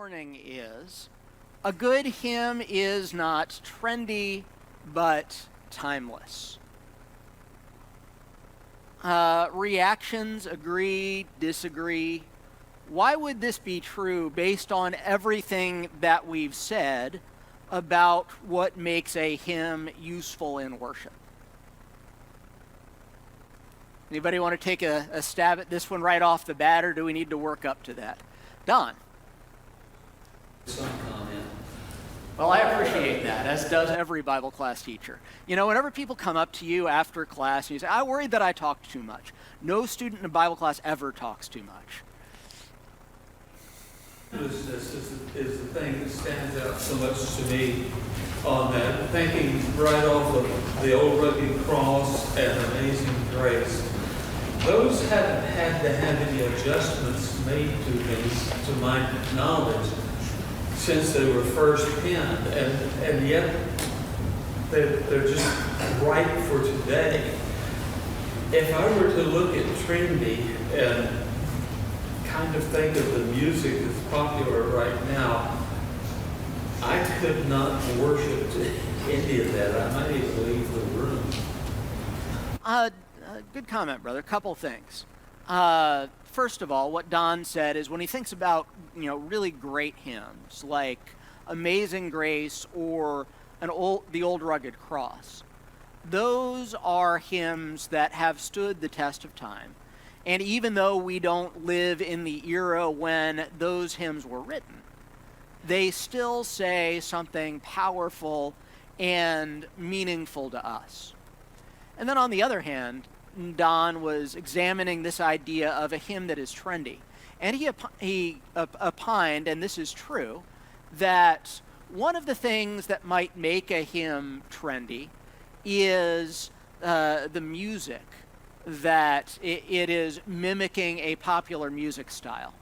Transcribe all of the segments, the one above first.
morning is, a good hymn is not trendy, but timeless. Reactions agree, disagree. Why would this be true based on everything that we've said about what makes a hymn useful in worship? Anybody want to take a stab at this one right off the bat, or do we need to work up to that? Don. Some comment. Well, I appreciate that, as does every Bible class teacher. You know, whenever people come up to you after class and you say, I worried that I talked too much. No student in a Bible class ever talks too much. This is the thing that stands out so much to me on that. Thinking right off of the old rugged cross and Amazing Grace. Those haven't had to have any adjustments made to these, to my knowledge, since they were first penned, and yet they're just right for today. If I were to look at Trinity and kind of think of the music that's popular right now, I could not worship to any of that. I might even leave the room. Good comment, brother. A couple things. First of all, what Don said is when he thinks about, really great hymns like Amazing Grace or the Old Rugged Cross, those are hymns that have stood the test of time. And even though we don't live in the era when those hymns were written, they still say something powerful and meaningful to us. And then on the other hand, Don was examining this idea of a hymn that is trendy. And he opined, and this is true, that one of the things that might make a hymn trendy is the music, that it is mimicking a popular music style.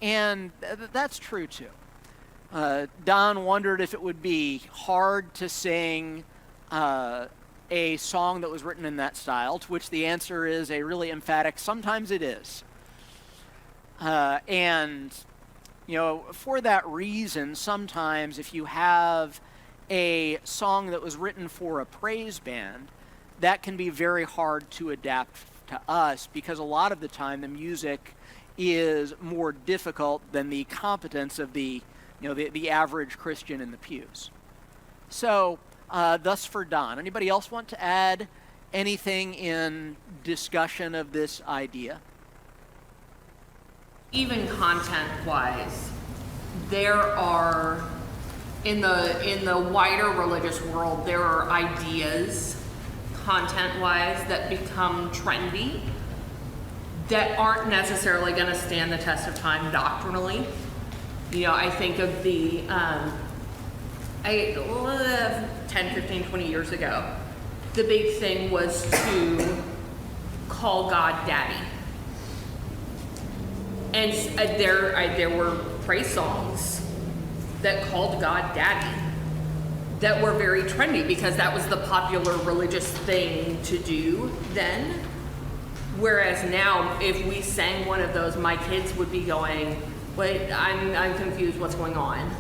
And that's true too. Don wondered if it would be hard to sing a song that was written in that style, to which the answer is a really emphatic, sometimes it is. And for that reason, sometimes if you have a song that was written for a praise band, that can be very hard to adapt to us, because a lot of the time the music is more difficult than the competence of the average Christian in the pews. So, thus for Don. Anybody else want to add anything in discussion of this idea? Even content-wise, there are, in the wider religious world, there are ideas, content-wise, that become trendy that aren't necessarily going to stand the test of time doctrinally. I think of the 10, 15, 20 years ago, the big thing was to call God Daddy. And there were praise songs that called God Daddy that were very trendy because that was the popular religious thing to do then. Whereas now, if we sang one of those, my kids would be going, wait, I'm confused, what's going on?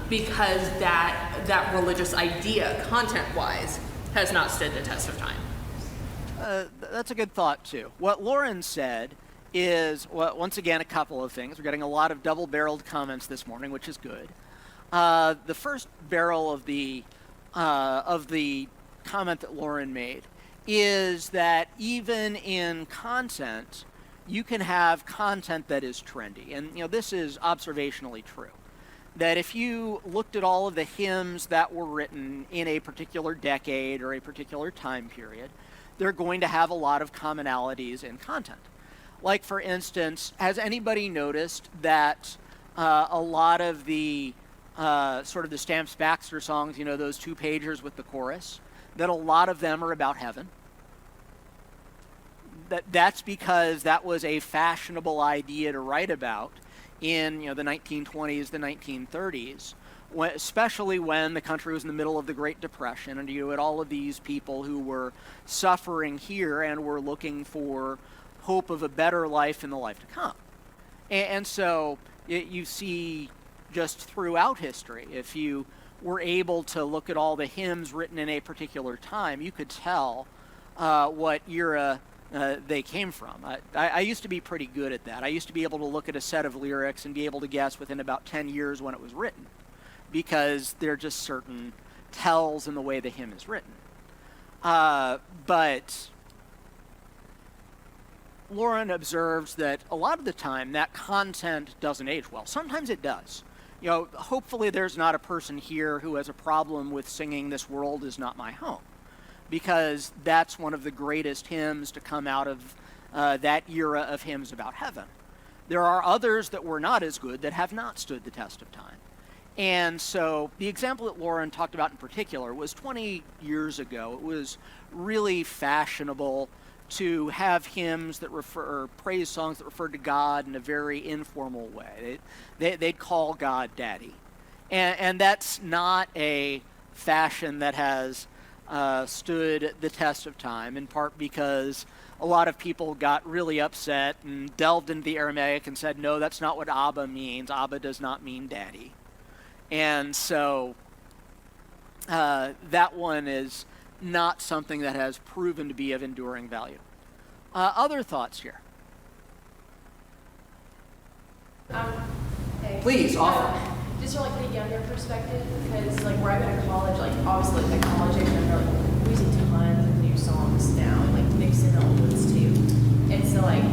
Because that religious idea, content-wise, has not stood the test of time. That's a good thought, too. What Lauren said is, well, once again, a couple of things. We're getting a lot of double-barreled comments this morning, which is good. The first barrel of the comment that Lauren made is that even in content, you can have content that is trendy. And, this is observationally true. That if you looked at all of the hymns that were written in a particular decade or a particular time period, they're going to have a lot of commonalities in content. Like, for instance, has anybody noticed that a lot of the sort of the Stamps Baxter songs, those 2-pagers with the chorus, that a lot of them are about heaven? That's because that was a fashionable idea to write about in the 1920s, the 1930s, especially when the country was in the middle of the Great Depression, and you had all of these people who were suffering here and were looking for hope of a better life in the life to come. And so you see just throughout history. If you were able to look at all the hymns written in a particular time, you could tell what era they came from. I used to be pretty good at that. I used to be able to look at a set of lyrics and be able to guess within about 10 years when it was written, because there are just certain tells in the way the hymn is written. But Lauren observes that a lot of the time that content doesn't age well. Sometimes it does. You know, hopefully there's not a person here who has a problem with singing "This World Is Not My Home," because that's one of the greatest hymns to come out of that era of hymns about heaven. There are others that were not as good that have not stood the test of time. And so the example that Lauren talked about in particular was 20 years ago. It was really fashionable to have hymns that or praise songs that referred to God in a very informal way. They'd call God Daddy. And that's not a fashion that has stood the test of time, in part because a lot of people got really upset and delved into the Aramaic and said, no, that's not what Abba means. Abba does not mean Daddy. And so that one is not something that has proven to be of enduring value. Other thoughts here? Hey. Please, offer. Just from like the younger perspective, because like where I go to college, like obviously like at college age, they're like using tons of new songs now, and like mixing the old ones too. And so like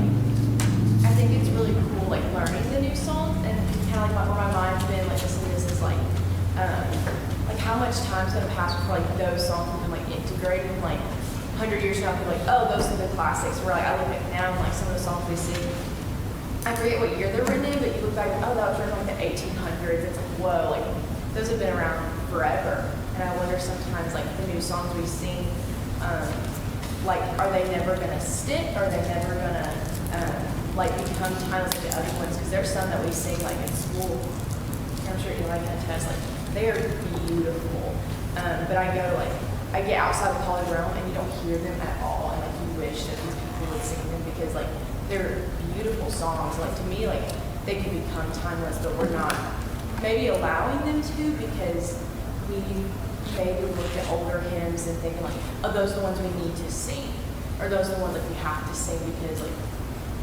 I think it's really cool like learning the new songs, and kind of like where my mind's been like listening to this is like how much time's gonna pass before like those songs become like integrated, and like 100 years from now, people are like, oh, those are the classics. Where like I look at now and like some of the songs we sing, I forget what year they're written in, but you look back, oh, that was written like the 1800s. It's like, whoa, like those have been around forever. And I wonder sometimes like the new songs we sing, like are they never gonna stick? Are they never gonna like become timeless like the other ones? Because there's some that we sing like in school. I'm sure Eli can attest, like they are beautiful. But I go like, I get outside the college realm and you don't hear them at all. And like you wish that these people would sing them, because like they're beautiful songs. Like to me, like they can become timeless, but we're not maybe allowing them to, because we maybe looked at older hymns and thinking like, oh, those are the ones we need to sing, or those are the ones that we have to sing because like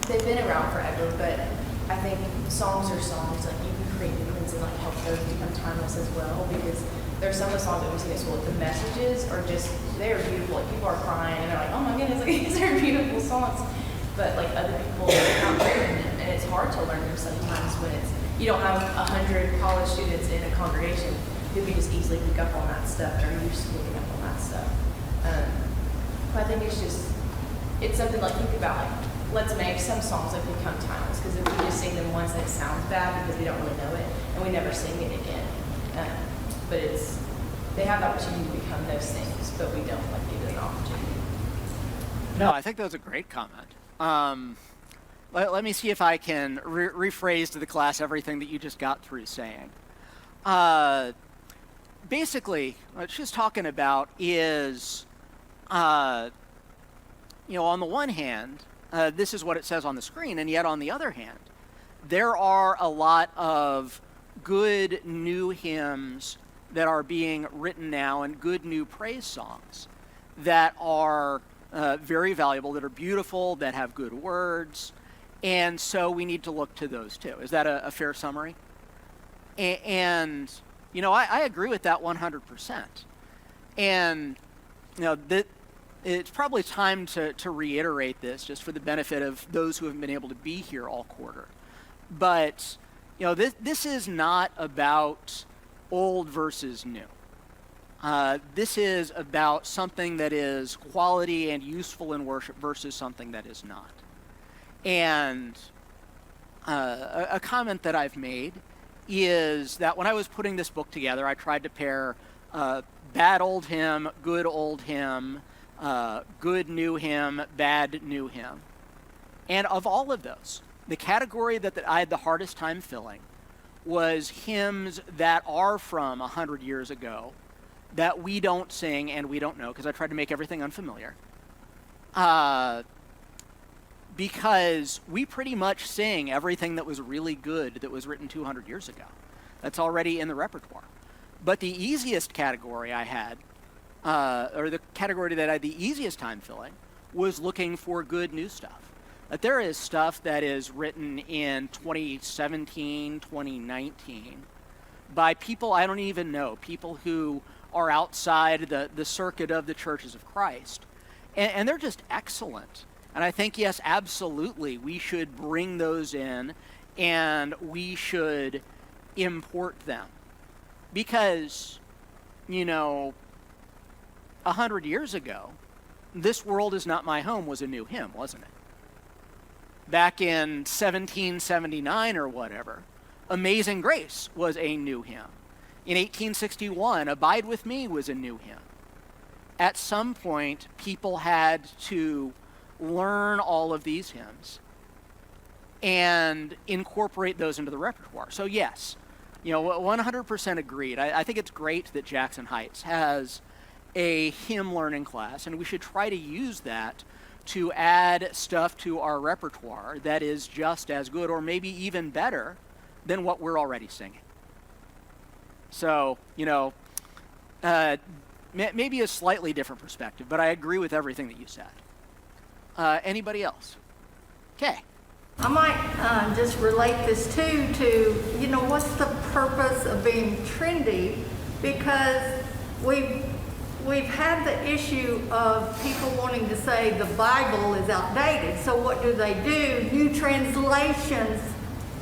they've been around forever. But I think songs are songs. Like you can create new ones and like help those become timeless as well, because there's some of the songs that we sing at school, like the messages are just, they're beautiful. Like people are crying and they're like, oh my goodness, like these are beautiful songs. But like other people are not learning them, and it's hard to learn them sometimes when it's, you don't have 100 college students in a congregation who can just easily pick up on that stuff, or are used to picking up on that stuff. But I think it's just, it's something like think about, like let's make some songs that become timeless, because if we just sing them once, it sounds bad because we don't really know it, and we never sing it again. But it's, they have the opportunity to become those things, but we don't like give it an opportunity. No, I think that was a great comment. Let me see if I can rephrase to the class everything that you just got through saying. Basically, what she's talking about is, on the one hand, this is what it says on the screen, and yet on the other hand, there are a lot of good new hymns that are being written now, and good new praise songs that are very valuable, that are beautiful, that have good words. And so we need to look to those too. Is that a fair summary? And I agree with that 100%. And, it's probably time to reiterate this just for the benefit of those who have been able to be here all quarter. But, this is not about old versus new. This is about something that is quality and useful in worship versus something that is not. And a comment that I've made is that when I was putting this book together, I tried to pair bad old hymn, good old hymn, good new hymn, bad new hymn. And of all of those, the category that I had the hardest time filling was hymns that are from 100 years ago that we don't sing and we don't know, because I tried to make everything unfamiliar. because we pretty much sing everything that was really good that was written 200 years ago. That's already in the repertoire. But the easiest category I had, or the category that I had the easiest time filling, was looking for good new stuff. That there is stuff that is written in 2017, 2019, by people I don't even know, people who are outside the circuit of the churches of Christ. And they're just excellent. And I think, yes, absolutely, we should bring those in and we should import them. Because, 100 years ago, "This World Is Not My Home" was a new hymn, wasn't it? Back in 1779 or whatever, "Amazing Grace" was a new hymn. In 1861, "Abide With Me" was a new hymn. At some point, people had to learn all of these hymns and incorporate those into the repertoire. So yes, 100% agreed. I think it's great that Jackson Heights has a hymn learning class, and we should try to use that to add stuff to our repertoire that is just as good or maybe even better than what we're already singing. So, maybe a slightly different perspective, but I agree with everything that you said. Anybody else? Okay. I might just relate this too to, what's the purpose of being trendy? Because we've had the issue of people wanting to say the Bible is outdated. So what do? New translations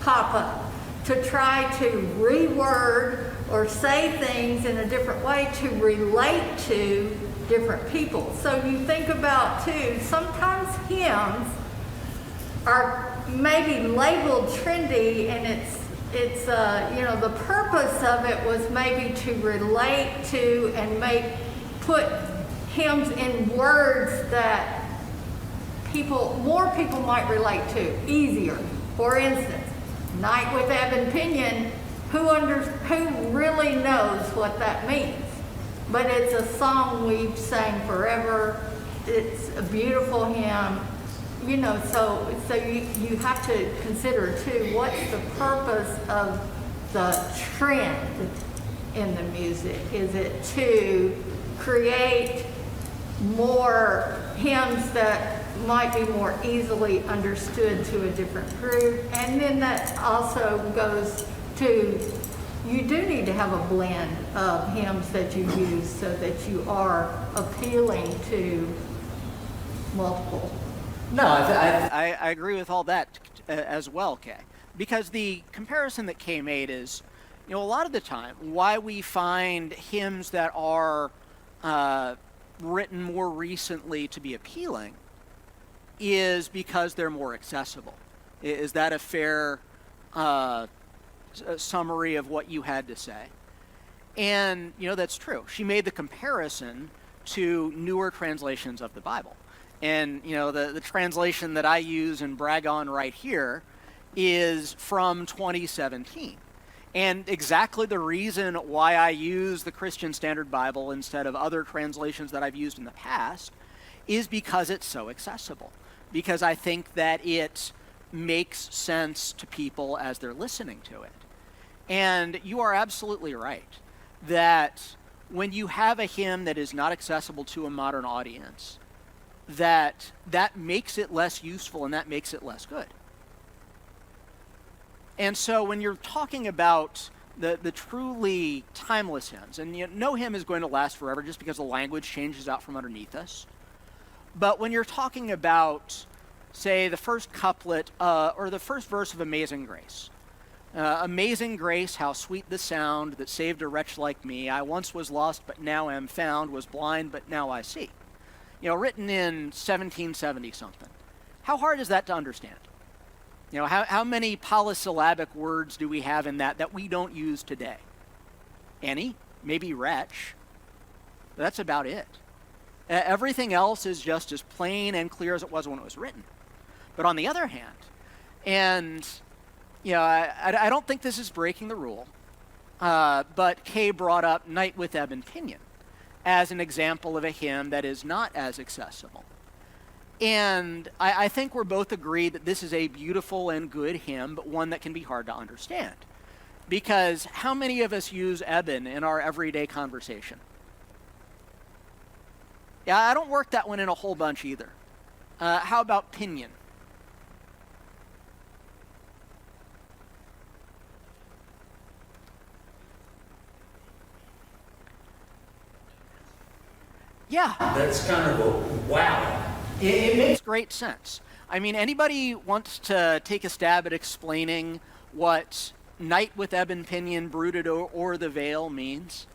pop up to try to reword or say things in a different way to relate to different people. So you think about too, sometimes hymns are maybe labeled trendy, and it's the purpose of it was maybe to relate to and put hymns in words that more people might relate to easier. For instance, "Night with Ebb and Pinion," who really knows what that means? But it's a song we've sang forever. It's a beautiful hymn. So you have to consider too, what's the purpose of the trend in the music? Is it to create more hymns that might be more easily understood to a different group? And then that also goes to, you do need to have a blend of hymns that you use so that you are appealing to multiple. No, I agree with all that as well, Kay. Because the comparison that Kay made is, a lot of the time, why we find hymns that are written more recently to be appealing is because they're more accessible. Is that a fair summary of what you had to say? And, that's true. She made the comparison to newer translations of the Bible. And, the translation that I use and brag on right here is from 2017. And exactly the reason why I use the Christian Standard Bible instead of other translations that I've used in the past is because it's so accessible. Because I think that it makes sense to people as they're listening to it. And you are absolutely right that when you have a hymn that is not accessible to a modern audience, that makes it less useful and that makes it less good. And so when you're talking about the truly timeless hymns, and no hymn is going to last forever just because the language changes out from underneath us. But when you're talking about, say, the first couplet or the first verse of Amazing Grace, "Amazing grace, how sweet the sound that saved a wretch like me. I once was lost, but now am found, was blind, but now I see." Written in 1770 something. How hard is that to understand? How many polysyllabic words do we have in that we don't use today? Any? Maybe wretch. But that's about it. Everything else is just as plain and clear as it was when it was written. But on the other hand, and I don't think this is breaking the rule, but Kay brought up "Night with Ebb and Pinion" as an example of a hymn that is not as accessible. And I think we're both agreed that this is a beautiful and good hymn, but one that can be hard to understand. Because how many of us use Eben in our everyday conversation? Yeah, I don't work that one in a whole bunch either. How about pinion? Yeah. That's kind of a wow. It makes great sense. I mean, anybody wants to take a stab at explaining what night with ebon pinion brooded o'er the veil means?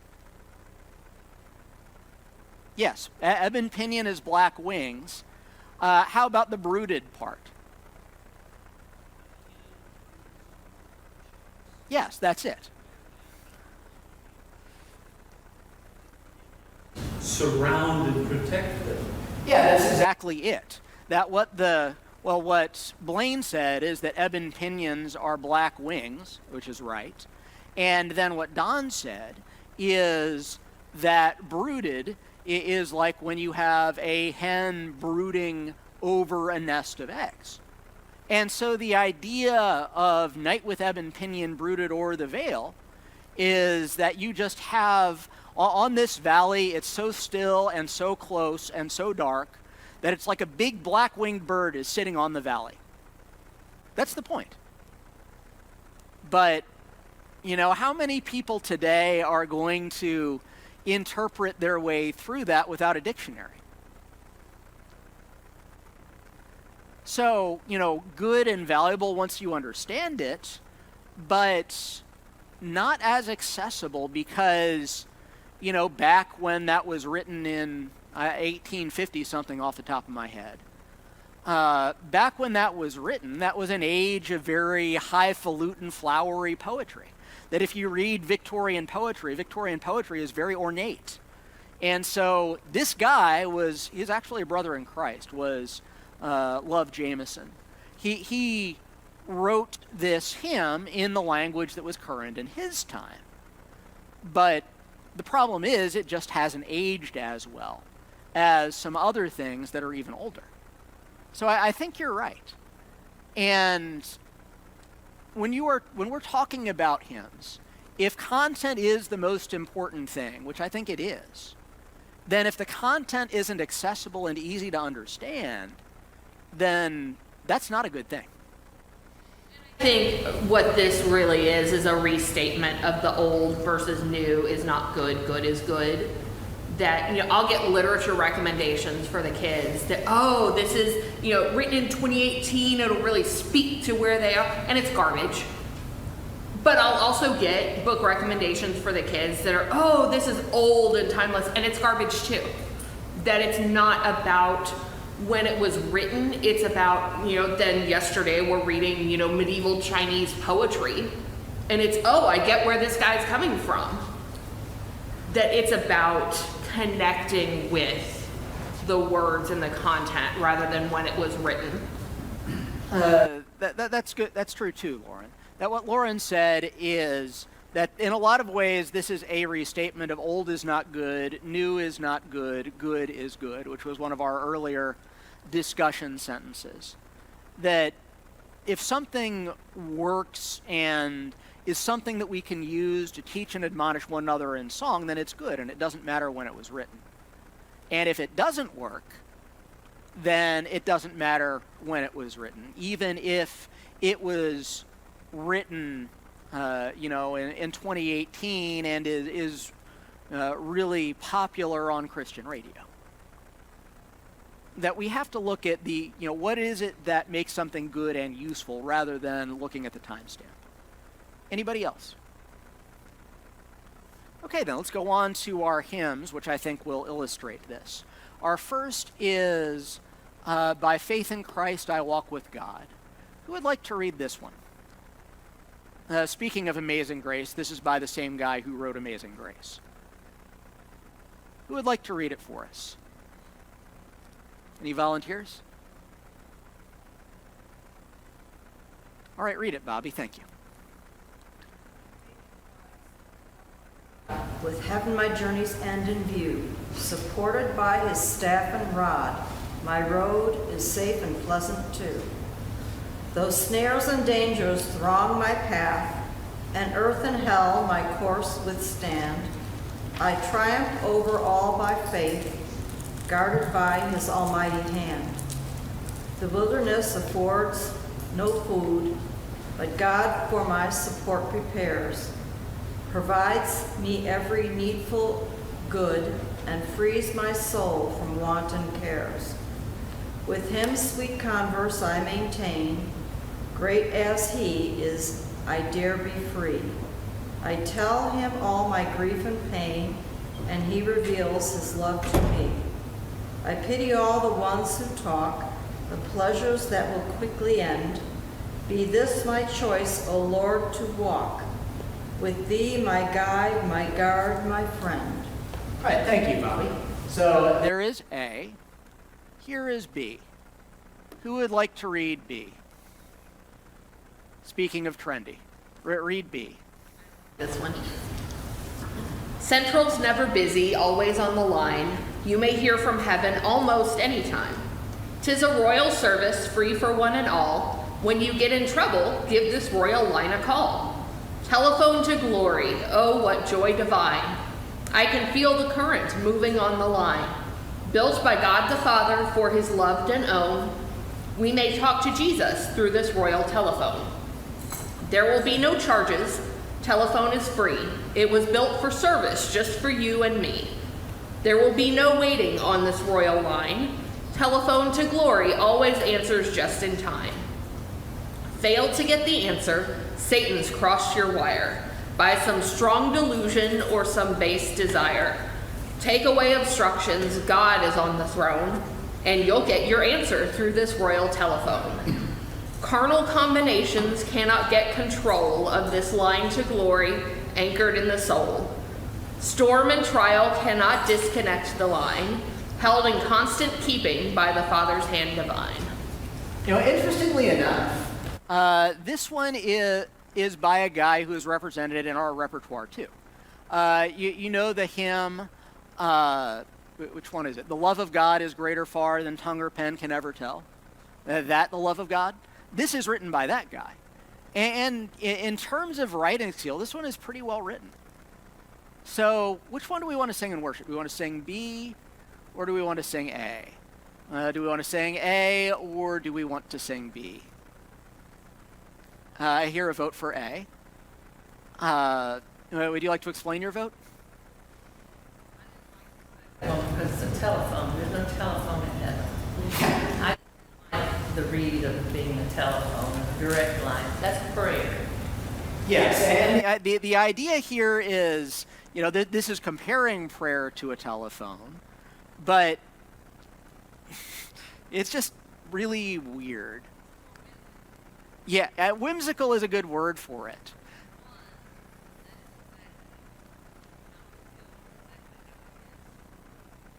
Yes, ebon pinion is black wings. How about the brooded part? Yes, that's it. Surround and protect them. Yeah, that's exactly it. What Blaine said is that ebon pinions are black wings, which is right. And then what Don said is that brooded is like when you have a hen brooding over a nest of eggs. And so the idea of night with ebon pinion brooded o'er the veil is that you just have, on this valley, it's so still and so close and so dark that it's like a big black-winged bird is sitting on the valley. That's the point. But, how many people today are going to interpret their way through that without a dictionary? So, good and valuable once you understand it, but not as accessible because, back when that was written in 1850 something off the top of my head. Back when that was written, that was an age of very highfalutin, flowery poetry. That if you read Victorian poetry is very ornate. And so this guy he's actually a brother in Christ, was Love Jameson. He wrote this hymn in the language that was current in his time. But the problem is it just hasn't aged as well as some other things that are even older. So I think you're right. And when we're talking about hymns, if content is the most important thing, which I think it is, then if the content isn't accessible and easy to understand, then that's not a good thing. I think what this really is a restatement of the old versus new is not good, good is good. That, I'll get literature recommendations for the kids that, this is, written in 2018, it'll really speak to where they are, and it's garbage. But I'll also get book recommendations for the kids that are, this is old and timeless, and it's garbage too. That it's not about when it was written, it's about, then yesterday we're reading, medieval Chinese poetry, and it's, I get where this guy's coming from. That it's about connecting with the words and the content rather than when it was written. That's good. That's true too, Lauren. That what Lauren said is that in a lot of ways this is a restatement of old is not good, new is not good, good is good, which was one of our earlier discussion sentences. That if something works and is something that we can use to teach and admonish one another in song, then it's good, and it doesn't matter when it was written. And if it doesn't work, then it doesn't matter when it was written, even if it was written, in 2018 and is really popular on Christian radio. That we have to look at what is it that makes something good and useful rather than looking at the timestamp. Anybody else? Okay, then let's go on to our hymns, which I think will illustrate this. Our first is By Faith in Christ I Walk with God. Who would like to read this one? Speaking of Amazing Grace, this is by the same guy who wrote Amazing Grace. Who would like to read it for us? Any volunteers? All right, read it, Bobby. Thank you. With heaven my journey's end in view, supported by his staff and rod, My road is safe and pleasant too. Though snares and dangers throng my path, and earth and hell my course withstand, I triumph over all by faith, guarded by his almighty hand. The wilderness affords no food, but God for my support prepares, provides me every needful good, and frees my soul from wanton cares. With him sweet converse I maintain, great as he is, I dare be free. I tell him all my grief and pain, and he reveals his love to me. I pity all the ones who talk the pleasures that will quickly end. Be this my choice, O Lord, to walk with thee, my guide, my guard, my friend. All right, thank you, Bobby. So There is A. Here is B. Who would like to read B? Speaking of trendy, read B. This one. Central's never busy, always on the line. You may hear from heaven almost any time. 'Tis a royal service, free for one and all. When you get in trouble, give this royal line a call. Telephone to glory, oh, what joy divine. I can feel the current moving on the line. Built by God the Father for his loved and own, we may talk to Jesus through this royal telephone. There will be no charges. Telephone is free. It was built for service just for you and me. There will be no waiting on this royal line. Telephone to glory always answers just in time. Failed to get the answer, Satan's crossed your wire by some strong delusion or some base desire. Take away obstructions, God is on the throne, and you'll get your answer through this royal telephone. Carnal combinations cannot get control of this line to glory anchored in the soul. Storm and trial cannot disconnect the line, held in constant keeping by the Father's hand divine. You know, interestingly enough, This one is by a guy who is represented in our repertoire too. You know the hymn, which one is it? The love of God is greater far than tongue or pen can ever tell. That the love of God? This is written by that guy. And in terms of writing skill, this one is pretty well written. So which one do we want to sing in worship? Do we want to sing B or do we want to sing A? Do we want to sing A or do we want to sing B? I hear a vote for A. Would you like to explain your vote? Well, because it's a telephone, there's no telephone in heaven. I like the read of being a telephone, a direct line, that's prayer. yes, and The idea here is, this is comparing prayer to a telephone, but it's just really weird. Yeah, whimsical is a good word for it.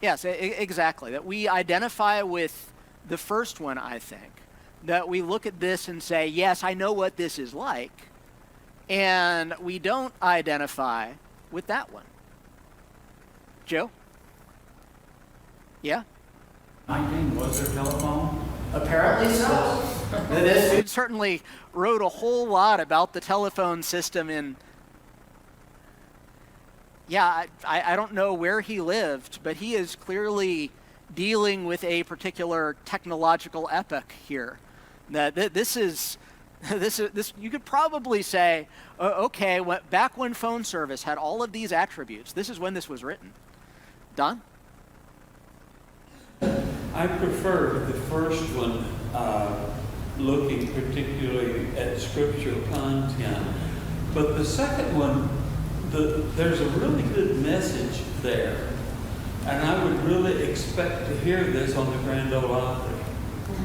Yes, exactly. That we identify with the first one, I think. That we look at this and say, yes, I know what this is like. And we don't identify with that one. Joe? Yeah? 19, was there telephone? apparently so. This Dude certainly wrote a whole lot about the telephone system in... Yeah, I don't know where he lived, but he is clearly dealing with a particular technological epoch here. That this you could probably say, okay, back when phone service had all of these attributes, this is when this was written. Don? I prefer the first one, looking particularly at scriptural content. But the second one, there's a really good message there. And I would really expect to hear this on the Grand Ole Opry.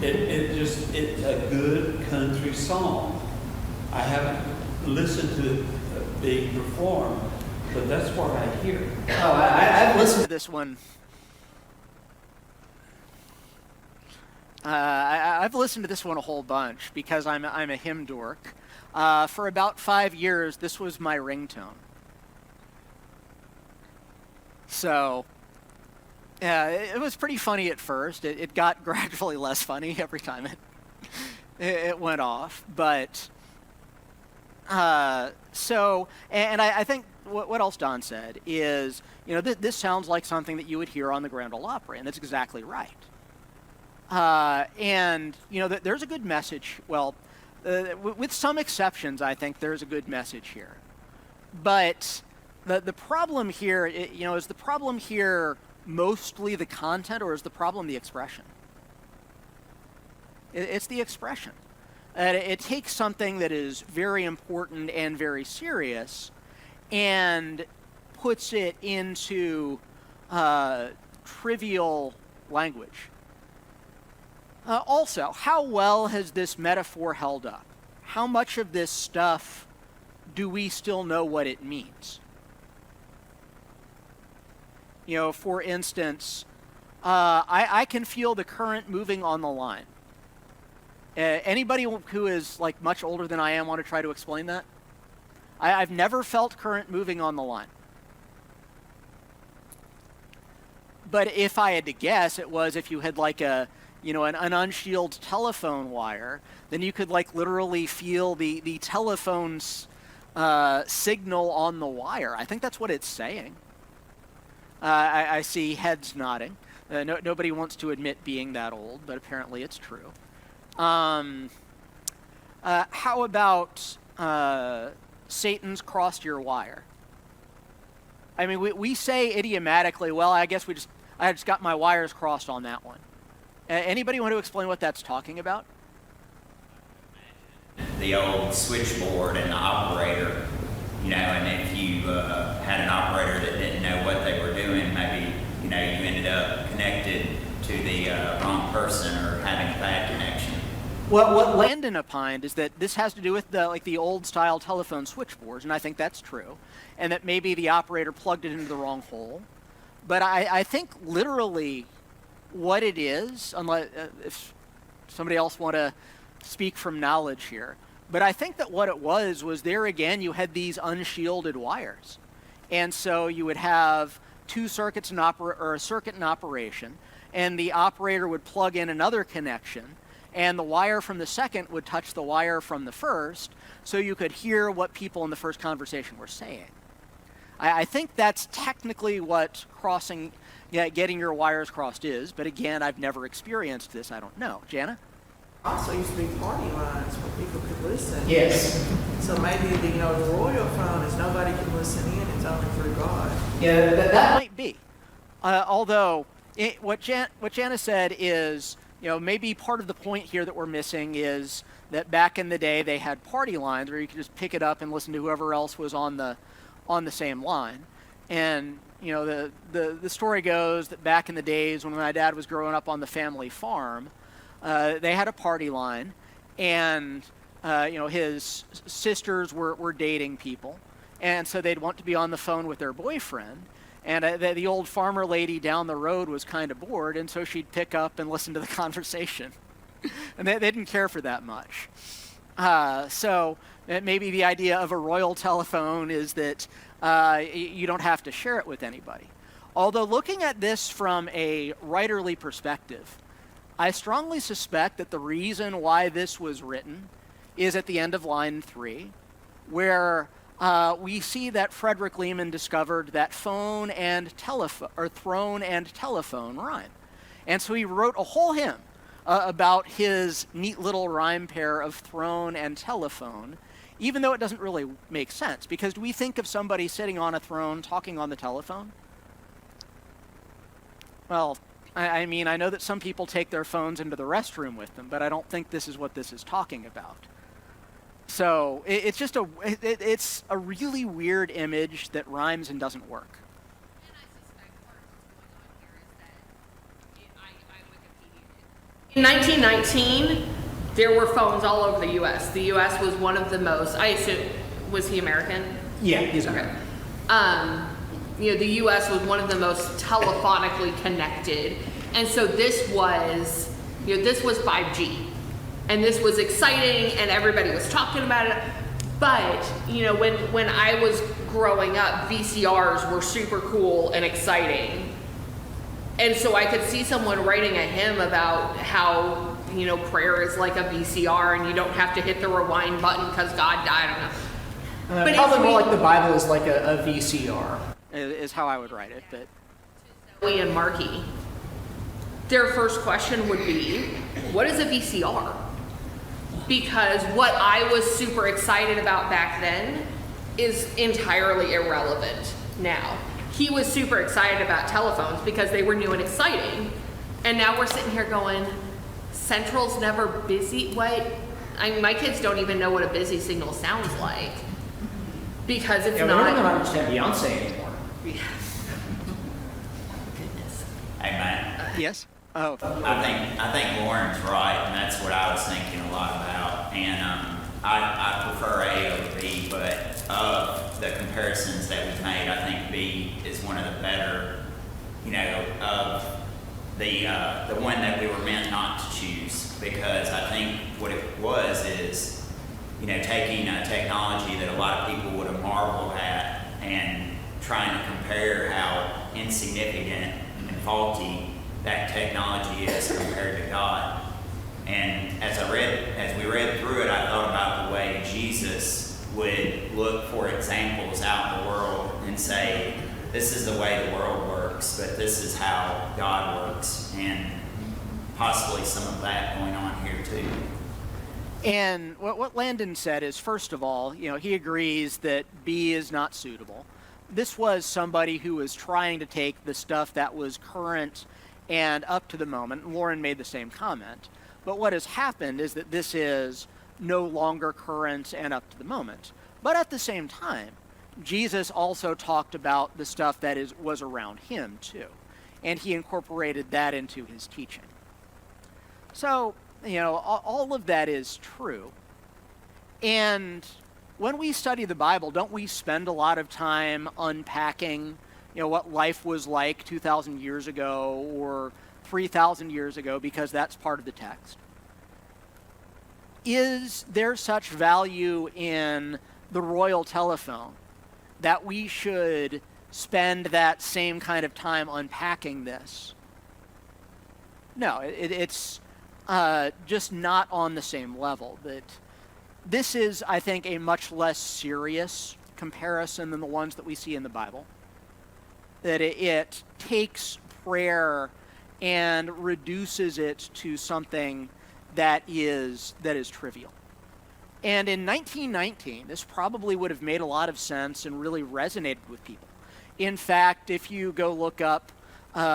It's a good country song. I haven't listened to it being performed, but that's what I hear. Oh, I've listened To this one. I've listened to this one a whole bunch because I'm a hymn dork. For about 5 years, this was my ringtone. So, it was pretty funny at first. It got gradually less funny every time it went off. But so, and I think what else Don said is, this sounds like something that you would hear on the Grand Ole Opry, and that's exactly right. And there's a good message. Well, with some exceptions, I think there's a good message here. But the problem here, is the problem here mostly the content, or is the problem the expression? It's the expression. It takes something that is very important and very serious and puts it into trivial language. Also, how well has this metaphor held up? How much of this stuff do we still know what it means? For instance, I can feel the current moving on the line. Anybody who is much older than I am want to try to explain that? I've never felt current moving on the line. But if I had to guess, it was if you had an unshielded telephone wire, then you could literally feel the telephone's signal on the wire. I think that's what it's saying. I see heads nodding. Nobody wants to admit being that old, but apparently it's true. How about Satan's crossed your wire? I mean, we say idiomatically, well, I guess I just got my wires crossed on that one. Anybody want to explain what that's talking about? The old switchboard and the operator, and if you had an operator that didn't know what they were doing, maybe, you ended up connected to the wrong person or having a bad connection. Well, what Landon opined is that this has to do with the old style telephone switchboards, and I think that's true, and that maybe the operator plugged it into the wrong hole. But I think literally what it is, unless if somebody else want to speak from knowledge here, but I think that what it was there again you had these unshielded wires, and so you would have two circuits or a circuit in operation, and the operator would plug in another connection, and the wire from the second would touch the wire from the first, so you could hear what people in the first conversation were saying. I think that's technically what getting your wires crossed is, but again, I've never experienced this. I don't know. Jana? Also used to be party lines where people could listen. Yes. So maybe the royal phone is nobody can listen in, it's only through God. Yeah, that Might be. Although, what Jana said is, maybe part of the point here that we're missing is that back in the day they had party lines where you could just pick it up and listen to whoever else was on the same line. And the story goes that back in the days when my dad was growing up on the family farm, they had a party line, and his sisters were dating people, and so they'd want to be on the phone with their boyfriend, and the old farmer lady down the road was kind of bored, and so she'd pick up and listen to the conversation. And they didn't care for that much. So maybe the idea of a royal telephone is that you don't have to share it with anybody. Although looking at this from a writerly perspective, I strongly suspect that the reason why this was written is at the end of line 3, where we see that Frederick Lehman discovered that throne and telephone rhyme. And so he wrote a whole hymn about his neat little rhyme pair of throne and telephone, even though it doesn't really make sense. Because do we think of somebody sitting on a throne talking on the telephone? Well, I mean, I know that some people take their phones into the restroom with them, but I don't think this is what this is talking about. So it's just it's a really weird image that rhymes and doesn't work. And I suspect part of what's going on here is that I Wikipedia. In 1919, there were phones all over the U.S. The U.S. was one of the most. I assume, was he American? Yeah, he's okay. The U.S. was one of the most telephonically connected, and so this was 5G, and this was exciting, and everybody was talking about it. But when I was growing up, VCRs were super cool and exciting, And so I could see someone writing a hymn about how, you know, prayer is like a VCR and you don't have to hit the rewind button because God died. I don't know. But Probably if more we- like the Bible is like a VCR. is how I would write it. But Zoe and Marky, their first question would be, what is a VCR? Because what I was super excited about back then is entirely irrelevant now. He was super excited about telephones because they were new and exciting. And now we're sitting here going, Central's never busy. What? I mean, my kids don't even know what a busy signal sounds like. Because it's Yeah, we don't even not. understand Beyonce anymore. Goodness. Hey, Matt, yes. Oh. I think Lauren's right, and that's what I was thinking a lot about. And I prefer A over B, but of the comparisons that we've made, I think B is one of the better, you know, of the one that we were meant not to choose. Because I think what it was is, you know, taking a technology that a lot of people would have marveled at and trying to compare how insignificant and faulty that technology is compared to God. And as we read through it, I thought about the way Jesus would look for examples out in the world and say, this is the way the world works, but this is how God works. And possibly some of that going on here too. And what Landon said is, first of all, you know, he agrees that B is not suitable. This was somebody who was trying to take the stuff that was current and up to the moment. And Lauren made the same comment. But what has happened is that this is no longer current and up to the moment. But at the same time, Jesus also talked about the stuff that was around him too. And he incorporated that into his teaching. So, you know, all of that is true. And when we study the Bible, don't we spend a lot of time unpacking, you know, what life was like 2,000 years ago or 3,000 years ago, because that's part of the text? Is there such value in the royal telephone that we should spend that same kind of time unpacking this? No, it's just not on the same level. That this is, I think, a much less serious comparison than the ones that we see in the Bible. That it takes prayer and reduces it to something that is trivial. And in 1919, this probably would have made a lot of sense and really resonated with people. In fact, if you go look up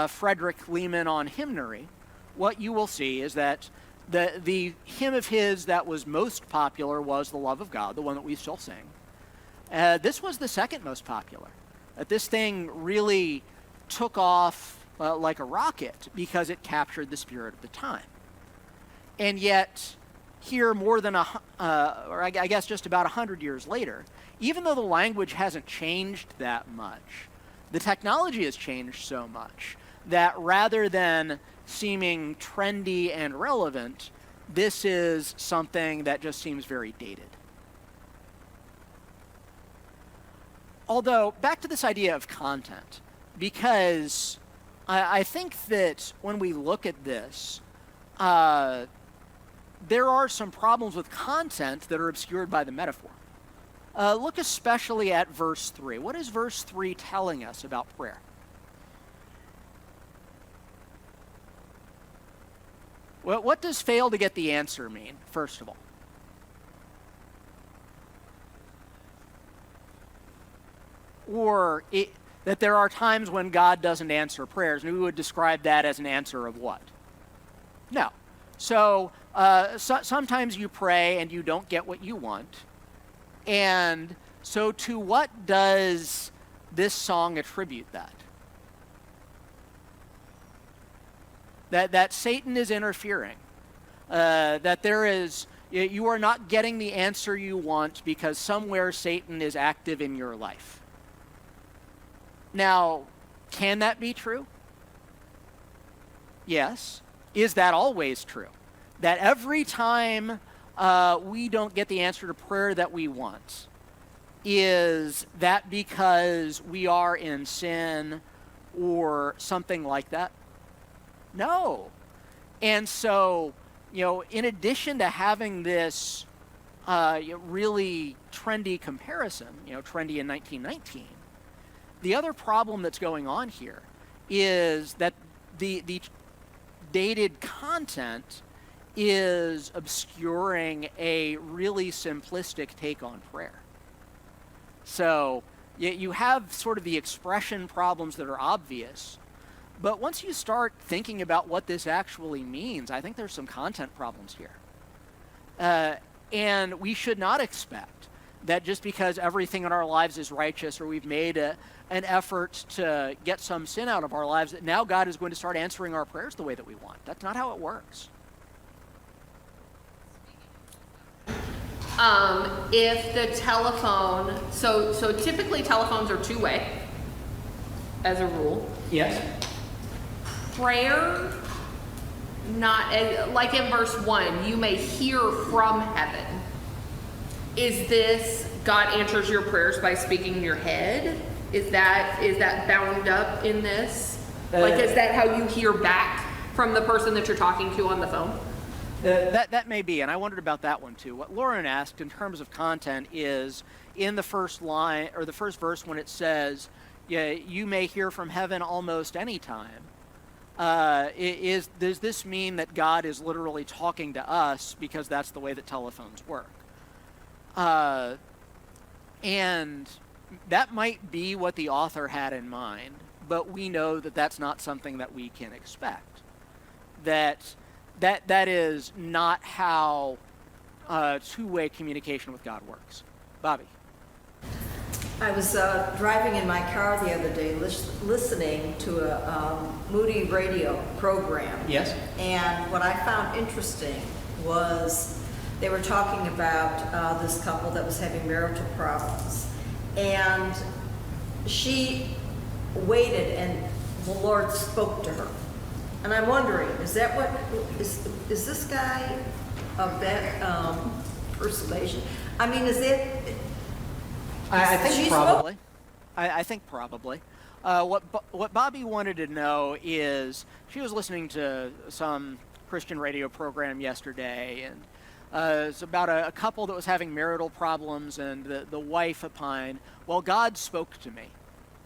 Frederick Lehman on hymnary, what you will see is that the hymn of his that was most popular was The Love of God, the one that we still sing. This was the second most popular. This thing really took off like a rocket because it captured the spirit of the time. And yet, here more than or I guess just about 100 years later, even though the language hasn't changed that much, the technology has changed so much that rather than seeming trendy and relevant, this is something that just seems very dated. Although, back to this idea of content, because I think that when we look at this, there are some problems with content that are obscured by the metaphor. Look especially at verse 3. What is verse 3 telling us about prayer? Well, what does fail to get the answer mean, first of all? Or that there are times when God doesn't answer prayers, and we would describe that as an answer of what? No. So sometimes you pray and you don't get what you want. And so to what does this song attribute that? That Satan is interfering. That you are not getting the answer you want because somewhere Satan is active in your life. Now, can that be true? Yes. Is that always true? That every time we don't get the answer to prayer that we want, is that because we are in sin or something like that? No. And so, in addition to having this really trendy comparison, trendy in 1919, the other problem that's going on here is that the dated content is obscuring a really simplistic take on prayer. So you have sort of the expression problems that are obvious, but once you start thinking about what this actually means, I think there's some content problems here. And we should not expect that just because everything in our lives is righteous, or we've made an effort to get some sin out of our lives, that now God is going to start answering our prayers the way that we want. That's not how it works. If the telephone, so typically telephones are two-way, as a rule. Yes. Prayer, not, like in verse 1, you may hear from heaven. Is this, God answers your prayers by speaking in your head? Is that bound up in this? Like, is that how you hear back from the person that you're talking to on the phone? That may be, and I wondered about that one too. What Lauren asked in terms of content is in the first line, or the first verse, when it says, you may hear from heaven almost any time. Does this mean that God is literally talking to us because that's the way that telephones work? And that might be what the author had in mind, but we know that that's not something that we can expect. That is not how two-way communication with God works. Bobby. I was driving in my car the other day listening to a Moody radio program. Yes. And what I found interesting was they were talking about this couple that was having marital problems. And she waited and the Lord spoke to her. And I'm wondering, is this guy of that persuasion? I mean, is it? I think She's probably. I think probably. What Bobby wanted to know is she was listening to some Christian radio program yesterday, and it's about a couple that was having marital problems, and the wife opined, well, God spoke to me.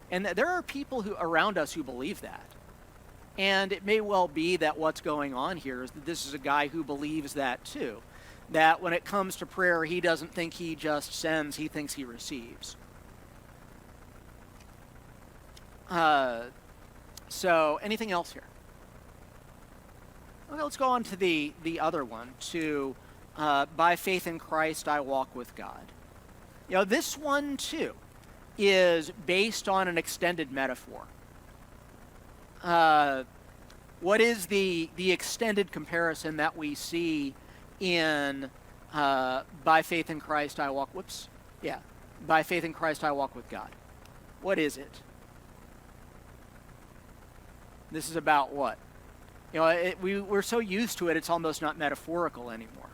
And there are people around us who believe that. And it may well be that what's going on here is that this is a guy who believes that too. That when it comes to prayer, he doesn't think he just sends, he thinks he receives. So, anything else here? Okay, let's go on to the other one, to by faith in Christ I walk with God. This one too is based on an extended metaphor. What is the extended comparison that we see in by faith in Christ I walk, by faith in Christ I walk with God? What is it? This is about what? We're so used to it, it's almost not metaphorical anymore.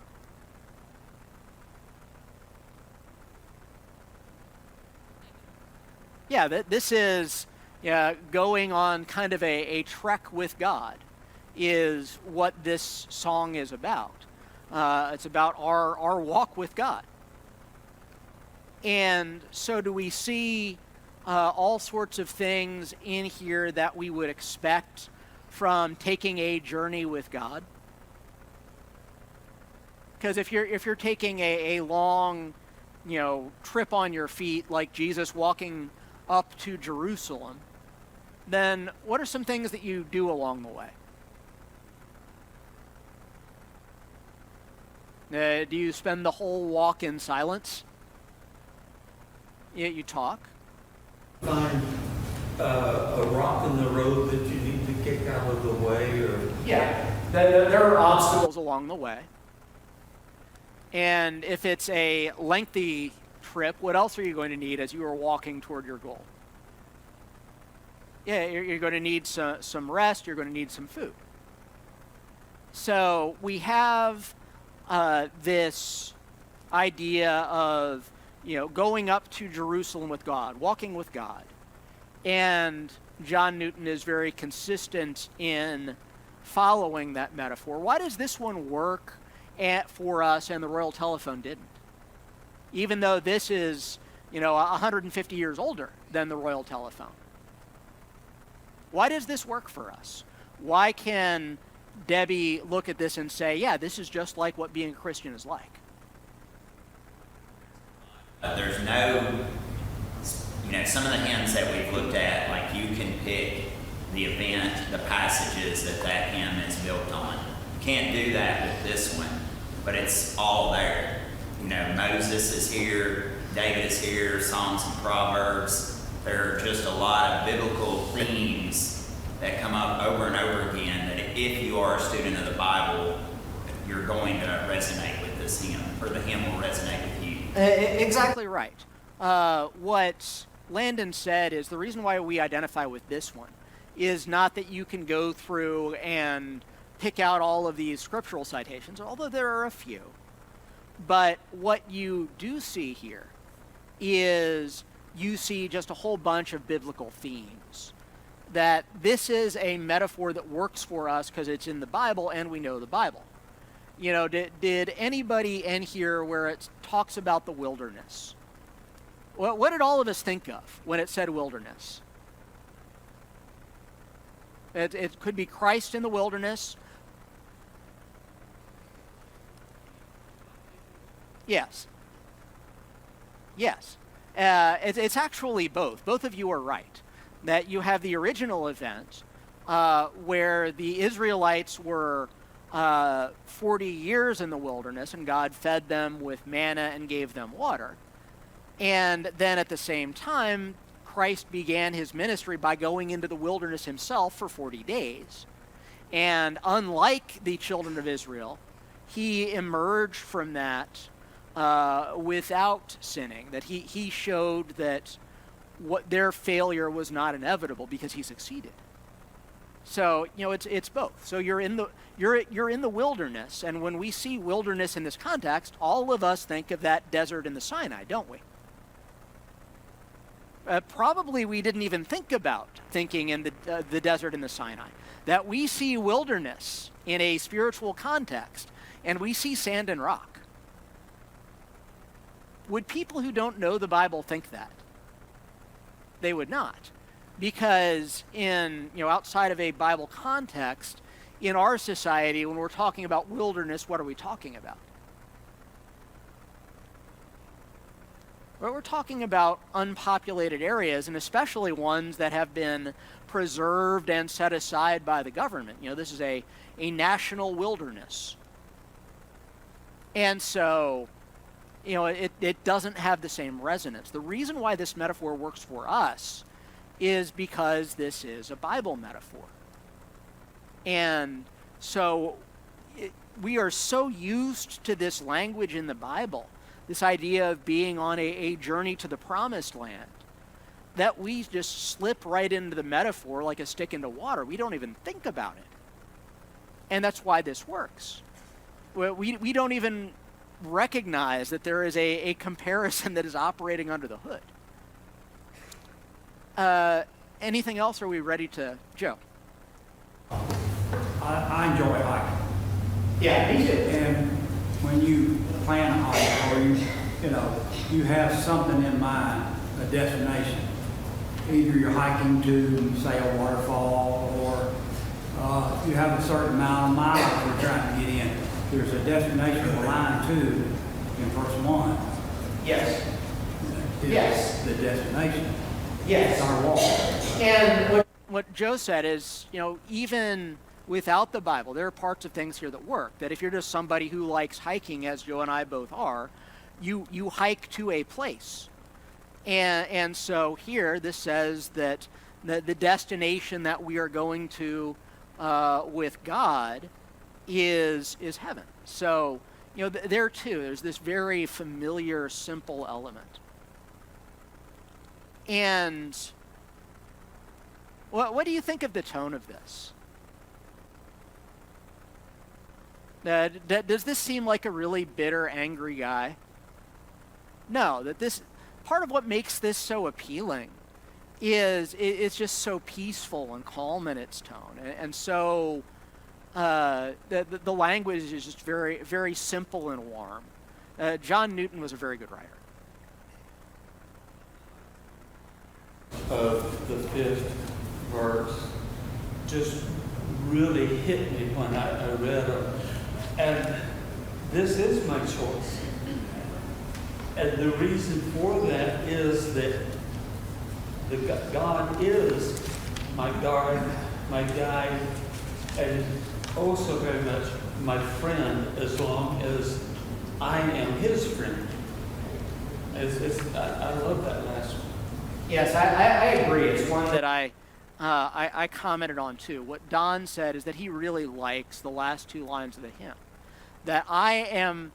Yeah, this is going on kind of a trek with God is what this song is about. It's about our walk with God. And so do we see all sorts of things in here that we would expect from taking a journey with God? Because if you're taking a long, trip on your feet, like Jesus walking up to Jerusalem, then what are some things that you do along the way? Do you spend the whole walk in silence? You talk? Find a rock in the road that you need to kick out of the way, or Yeah. There are obstacles. Along the way. And if it's a lengthy trip, what else are you going to need as you are walking toward your goal? Yeah, you're going to need some rest, you're going to need some food. So we have this idea of, going up to Jerusalem with God, walking with God. And John Newton is very consistent in following that metaphor. Why does this one work for us and the Royal Telephone didn't? Even though this is, 150 years older than the Royal Telephone. Why does this work for us? Why can Debbie look at this and say, yeah, this is just like what being a Christian is like? There's no, some of the hymns that we've looked at, like you can pick the event, the passages that hymn is built on. You can't do that with this one, but it's all there. Moses is here, David is here, Psalms and Proverbs. There are just a lot of biblical themes that come up over and over again that if you are a student of the Bible, you're going to resonate with this hymn, or the hymn will resonate with you. Exactly right. What Landon said is the reason why we identify with this one is not that you can go through and pick out all of these scriptural citations, although there are a few. But what you do see here is you see just a whole bunch of biblical themes. That this is a metaphor that works for us because it's in the Bible and we know the Bible. Did anybody in here where it talks about the wilderness? What did all of us think of when it said wilderness? It could be Christ in the wilderness. Yes. Yes. It's actually both. Both of you are right. That you have the original event where the Israelites were 40 years in the wilderness and God fed them with manna and gave them water. And then at the same time, Christ began his ministry by going into the wilderness himself for 40 days. And unlike the children of Israel, he emerged from that without sinning, that he showed that what their failure was not inevitable because he succeeded. So it's both. So you're in the wilderness, and when we see wilderness in this context, all of us think of that desert in the Sinai, don't we? Probably we didn't even think about thinking in the desert in the Sinai. That we see wilderness in a spiritual context, and we see sand and rock. Would people who don't know the Bible think that? They would not. Because outside of a Bible context, in our society, when we're talking about wilderness, what are we talking about? Well, we're talking about unpopulated areas, and especially ones that have been preserved and set aside by the government. This is a national wilderness. And so, it doesn't have the same resonance. The reason why this metaphor works for us is because this is a Bible metaphor. And so we are so used to this language in the Bible, this idea of being on a journey to the promised land, that we just slip right into the metaphor like a stick into water. We don't even think about it. And that's why this works. We don't even recognize that there is a comparison that is operating under the hood. Anything else, or are we ready to... Joe? I enjoy hiking. Yeah, me too. And when you plan a hike, or you have something in mind, a destination. Either you're hiking to, say, a waterfall, or you have a certain amount of miles you're trying to get in. There's a destination, a line 2 in verse 1. Yes. Yes. The destination. Yes. It's our walk. And what Joe said is, even without the Bible, there are parts of things here that work. That if you're just somebody who likes hiking, as Joe and I both are, you hike to a place. And so here, this says that the destination that we are going to with God is heaven. So, there too, there's this very familiar, simple element. And what do you think of the tone of this? Does this seem like a really bitter, angry guy? No, part of what makes this so appealing is it's just so peaceful and calm in its tone, and so The language is just very, very simple and warm. John Newton was a very good writer. Of the 5th verse just really hit me when I read it. And this is my choice. And the reason for that is that God is my guard, my guide, and also very much my friend as long as I am his friend. I love that last one. Yes, I agree. It's one That I commented on too. What Don said is that he really likes the last 2 lines of the hymn. That I am,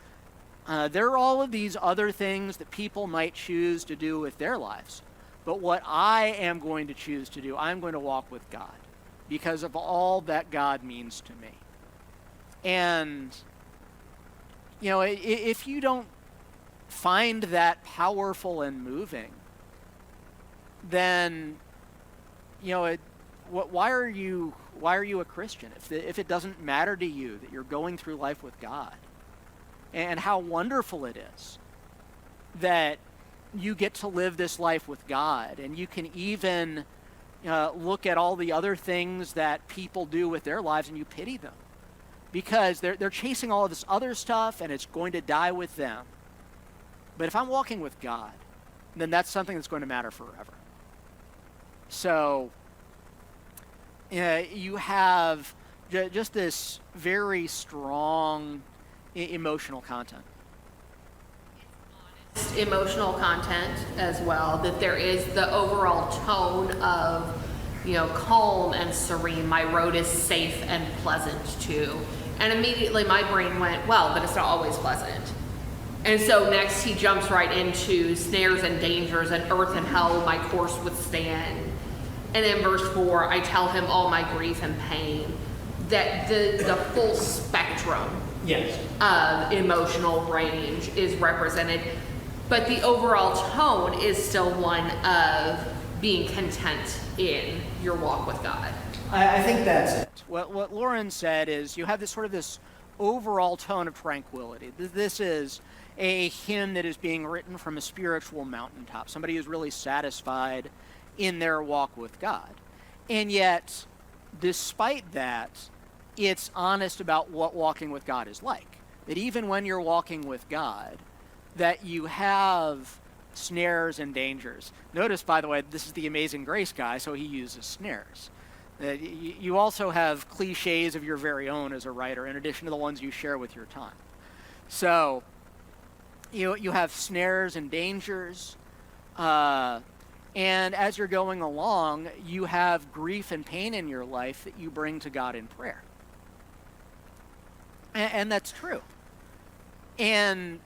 there are all of these other things that people might choose to do with their lives. But what I am going to choose to do, I'm going to walk with God because of all that God means to me. And, you know, if you don't find that powerful and moving, then, you know, why are you a Christian if it doesn't matter to you that you're going through life with God? And how wonderful it is that you get to live this life with God, and you can even look at all the other things that people do with their lives and you pity them because they're chasing all of this other stuff and it's going to die with them. But if I'm walking with God, then that's something that's going to matter forever. So you have just this very strong emotional content. Emotional content as well, that there is the overall tone of, you know, calm and serene. My road is safe and pleasant too. And immediately my brain went, well, but it's not always pleasant. And so next he jumps right into snares and dangers and earth and hell my course withstand. And in verse 4, I tell him all my grief and pain. That the full spectrum yes. of emotional range is represented. But the overall tone is still one of being content in your walk with God. I think that's it. What Lauren said is you have this sort of this overall tone of tranquility. This is a hymn that is being written from a spiritual mountaintop. Somebody who's really satisfied in their walk with God. And yet, despite that, it's honest about what walking with God is like. That even when you're walking with God, that you have snares and dangers. Notice, by the way, this is the Amazing Grace guy, so he uses snares. You also have cliches of your very own as a writer, in addition to the ones you share with your time. So, you have snares and dangers, and as you're going along, you have grief and pain in your life that you bring to God in prayer. And that's true. And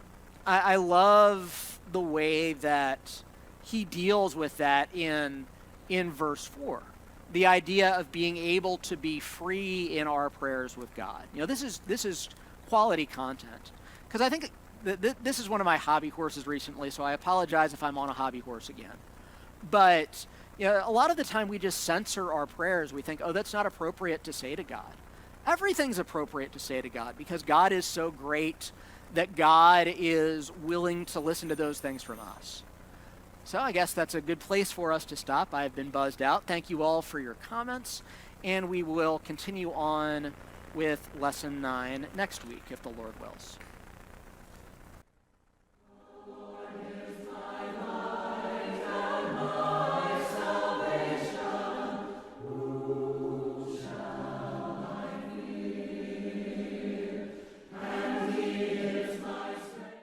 I love the way that he deals with that in verse 4. The idea of being able to be free in our prayers with God. This is quality content. Because I think this is one of my hobby horses recently, so I apologize if I'm on a hobby horse again. But a lot of the time we just censor our prayers. We think, oh, that's not appropriate to say to God. Everything's appropriate to say to God because God is so great that God is willing to listen to those things from us. So I guess that's a good place for us to stop. I've been buzzed out. Thank you all for your comments, and we will continue on with Lesson 9 next week, if the Lord wills.